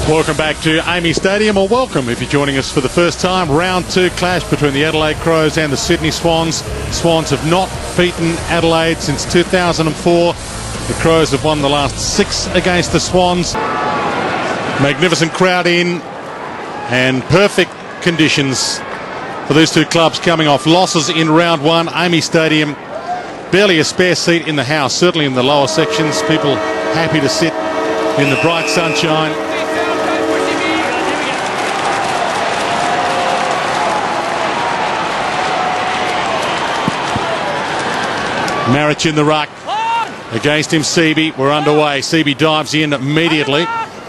Welcome back to AAMI Stadium, or welcome if you're joining us for the first time. Round 2 clash between the Adelaide Crows and the Sydney Swans. Swans have not beaten Adelaide since 2004. The Crows have won the last 6 against the Swans. Magnificent crowd in and perfect conditions for these two clubs coming off losses in round 1. AAMI Stadium, barely a spare seat in the house, certainly in the lower sections. People happy to sit in the bright sunshine. Marich in the ruck. Against him, Seaby. We're underway. Seaby dives in immediately.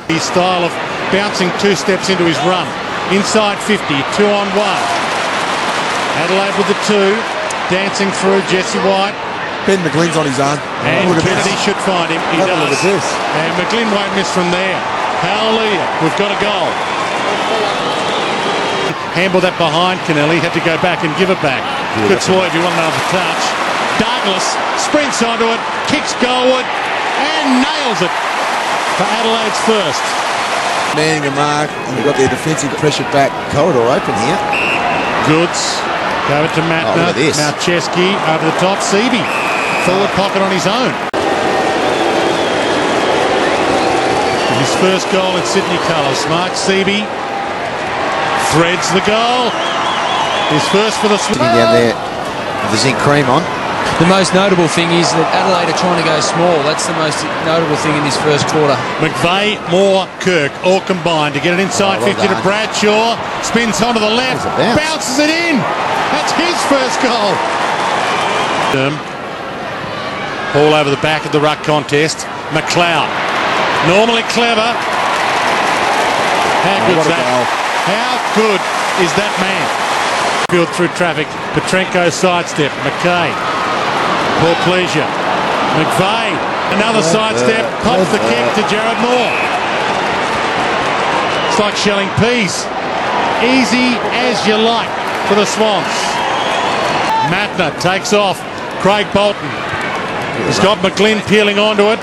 His style of bouncing 2 steps into his run. Inside 50, 2 on 1. Adelaide with the 2. Dancing through Jesse White. Ben McGlynn's on his own. And Kennedy should find him. He does. Look at this. And McGlynn won't miss from there. Hallelujah. We've got a goal. Handled that behind Kennelly. Had to go back and give it back. Good swerve if you want another touch. Douglas sprints onto it, kicks goalward, and nails it for Adelaide's first. Manning the mark, and we've got their defensive pressure back corridor open here. Goods, go it to Matner, Malcheski, over the top, Seaby, forward pocket on his own. His first goal in Sydney colours, Mark Seaby threads the goal. His first for the Swans. Sitting down there with the zinc cream on. The most notable thing is that Adelaide are trying to go small. That's the most notable thing in this first quarter. McVeigh, Moore, Kirk, all combined to get it inside 50 to Bradshaw. Spins onto the left, bounces it in. That's his first goal. All over the back of the ruck contest. McLeod, normally clever. How good's that? How good is that man? Field through traffic. Petrenko sidestep. McKay. Poor pleasure. McVeigh, another sidestep, pops the kick to Jared Moore. It's like shelling peas. Easy as you like for the Swans. Matner takes off. Craig Bolton. He's got McGlynn peeling onto it.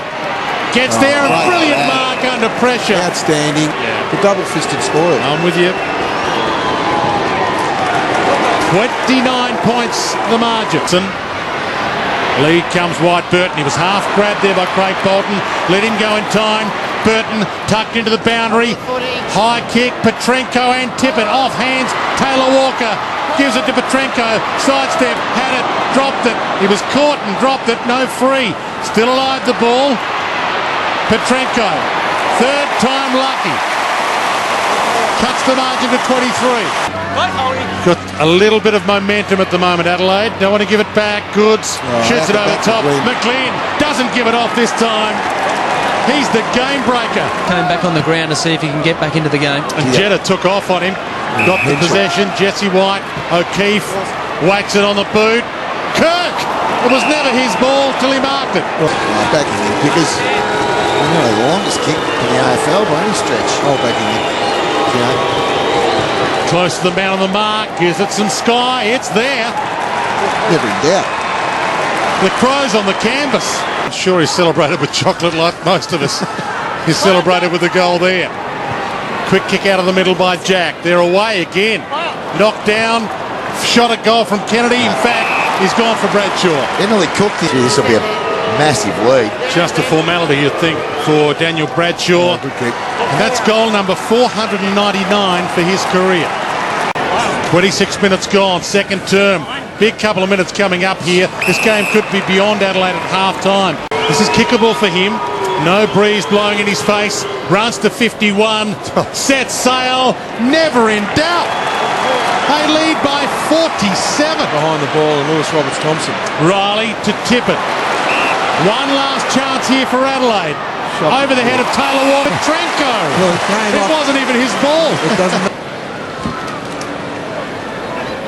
Gets there, and brilliant mark under pressure. Outstanding. The double-fisted spoil. I'm with you. 29 points the margin. Lead comes White Burton. He was half grabbed there by Craig Bolton. Let him go in time. Burton tucked into the boundary. High kick. Petrenko and Tippett off hands. Taylor Walker gives it to Petrenko. Sidestep. Had it. Dropped it. He was caught and dropped it. No free. Still alive the ball. Petrenko. Third time lucky. Cuts the margin to 23. Got a little bit of momentum at the moment, Adelaide. Don't want to give it back. Goods shoots it over the top. McLean doesn't give it off this time. He's the game breaker. Came back on the ground to see if he can get back into the game. And Jetta took off on him. Got the possession. Jesse White. O'Keefe whacks it on the boot. Kirk! It was never his ball till he marked it. Backing in because the longest kick in the AFL by any stretch. Backing in. Close to the man on the mark, gives it some sky, it's there. Never in doubt. The Crows on the canvas. I'm sure he celebrated with chocolate like most of us. He celebrated with the goal there. Quick kick out of the middle by Jack. They're away again. Knocked down, shot at goal from Kennedy. In fact, he's gone for Bradshaw. Emily cooked it. This will be a massive lead. Just a formality, you'd think, for Daniel Bradshaw. Good kick. And that's goal number 499 for his career. 26 minutes gone, second term. Big couple of minutes coming up here. This game could be beyond Adelaide at half-time. This is kickable for him. No breeze blowing in his face. Runs to 51. Sets sail. Never in doubt. They lead by 47. Behind the ball and Lewis Roberts-Thompson. Riley to Tippett. One last chance here for Adelaide. Over the head of Taylor Walker. Petrenko. It wasn't even his ball. It doesn't.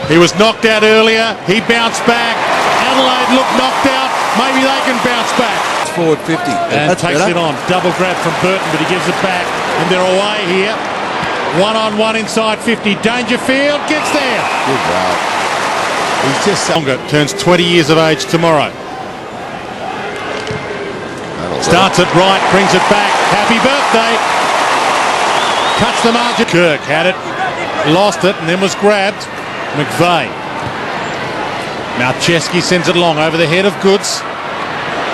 He was knocked out earlier. He bounced back. Adelaide looked knocked out. Maybe they can bounce back. Forward 50. And takes it on. Double grab from Burton, but he gives it back. And they're away here. 1-on-1 inside 50. Dangerfield gets there. Good job. He's just longer. Turns 20 years of age tomorrow. Starts it right, brings it back. Happy birthday. Cuts the margin. Kirk had it, lost it, and then was grabbed. McVeigh. Malcheski sends it long over the head of Goods.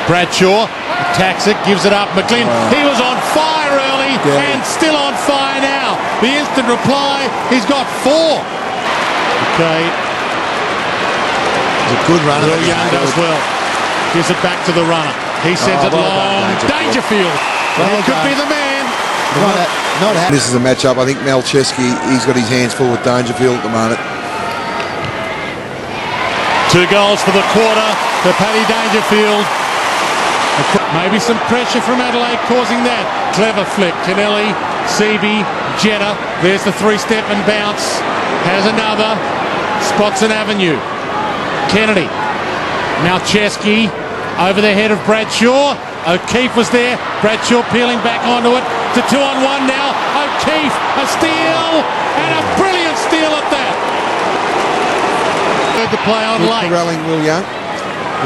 Bradshaw attacks it, gives it up. McLean, he was on fire early and still on fire now. The instant reply, he's got 4. Okay. It's a good runner. Will Young does well. Gives it back to the runner. He sends it long. Dangerfield. He could be the man. This is a matchup. I think Malcheski, he's got his hands full with Dangerfield at the moment. 2 goals for the quarter for Paddy Dangerfield. Maybe some pressure from Adelaide causing that. Clever flick. Kennelly, Seavey, Jetta. There's the 3-step and bounce. Has another. Spots an avenue. Kennedy. Malcheski over the head of Bradshaw. O'Keefe was there. Bradshaw peeling back onto it. To 2-on-1 now. O'Keefe, a steal, and a brilliant steal at that. Good to play on late. Corralling Will Young.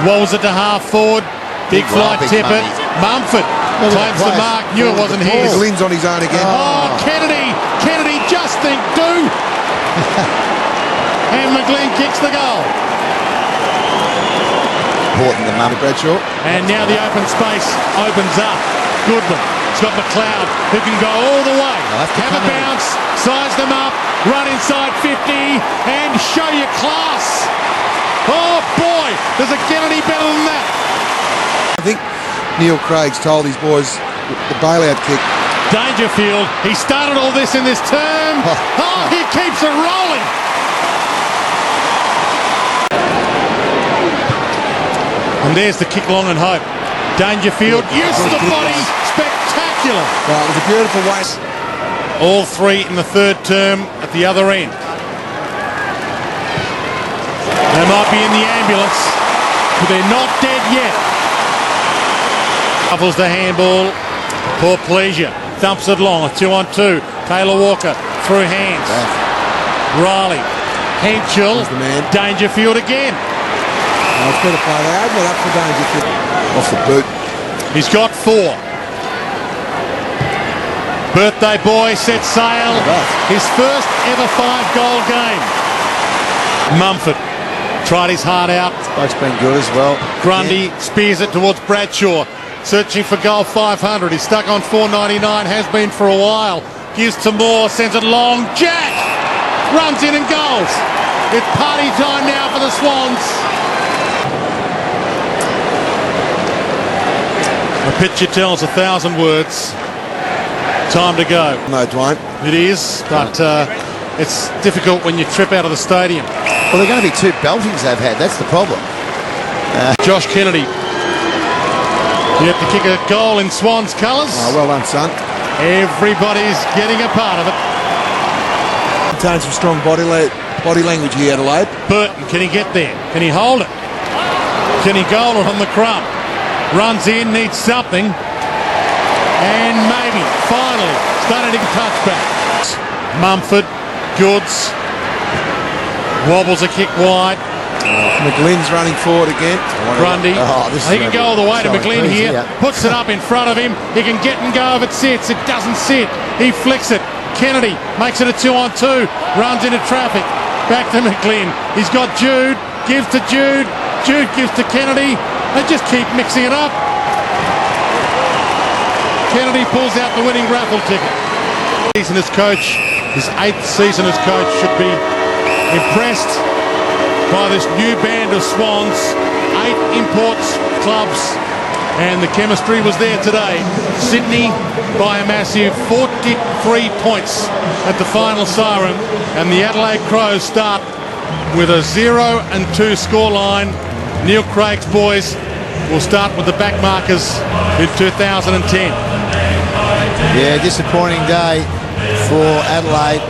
Walls it to half forward. Big fly Tippett. Mumford claims the mark. Knew it wasn't his. McLean's on his own again. Oh, Kennedy. Kennedy just think do. And McLean kicks the goal. Important the Mumford. Bradshaw. And now the open space opens up. Goodwin. It's got McLeod who can go all the way. Have a bounce. Size them up. Run inside 50 and show your class. Oh boy, does it get any better than that? I think Neil Craig's told his boys the bailout kick. Dangerfield, he started all this in this term. Oh, he keeps it rolling. And there's the kick long and hope. Dangerfield, use the body, spectacular. Well, it was a beautiful waste. All 3 in the 3rd term at the other end. They might be in the ambulance, but they're not dead yet. Shuffles the handball. Poor Pleasure. Dumps it long. A 2-on-2. Taylor Walker through hands. Riley. Henschel. Dangerfield again. It's better play. They open it up for Dangerfield. Off the boot. He's got 4. Birthday boy set sail. His first ever 5-goal game. Mumford tried his heart out. Boat's been good as well. Grundy spears it towards Bradshaw. Searching for goal 500. He's stuck on 499. Has been for a while. Gives to Moore. Sends it long. Jack runs in and goals. It's party time now for the Swans. A picture tells 1,000 words. Time to go. No, Dwayne. It is, but it's difficult when you trip out of the stadium. Well, they're going to be 2 beltings they've had. That's the problem. Josh Kennedy. You have to kick a goal in Swans colours. Oh, well done, son. Everybody's getting a part of it. Contains some strong body language here, Adelaide. Burton, can he get there? Can he hold it? Can he goal it on the crumb? Runs in, needs something. And maybe, finally, starting to touch back. Mumford, Goods. Wobbles a kick wide. McLean's running forward again. Grundy. He can go all the way to McLean here. Puts it up in front of him. He can get and go if it sits. It doesn't sit. He flicks it. Kennedy makes it a 2-on-2. Runs into traffic. Back to McLean. He's got Jude. Gives to Jude. Jude gives to Kennedy. They just keep mixing it up. Kennedy pulls out the winning raffle ticket. Season as coach, his 8th season as coach, should be impressed by this new band of Swans. 8 imports clubs, and the chemistry was there today. Sydney by a massive 43 points at the final siren, and the Adelaide Crows start with a 0-2 scoreline. Neil Craig's boys will start with the back markers in 2010. Yeah, disappointing day for Adelaide.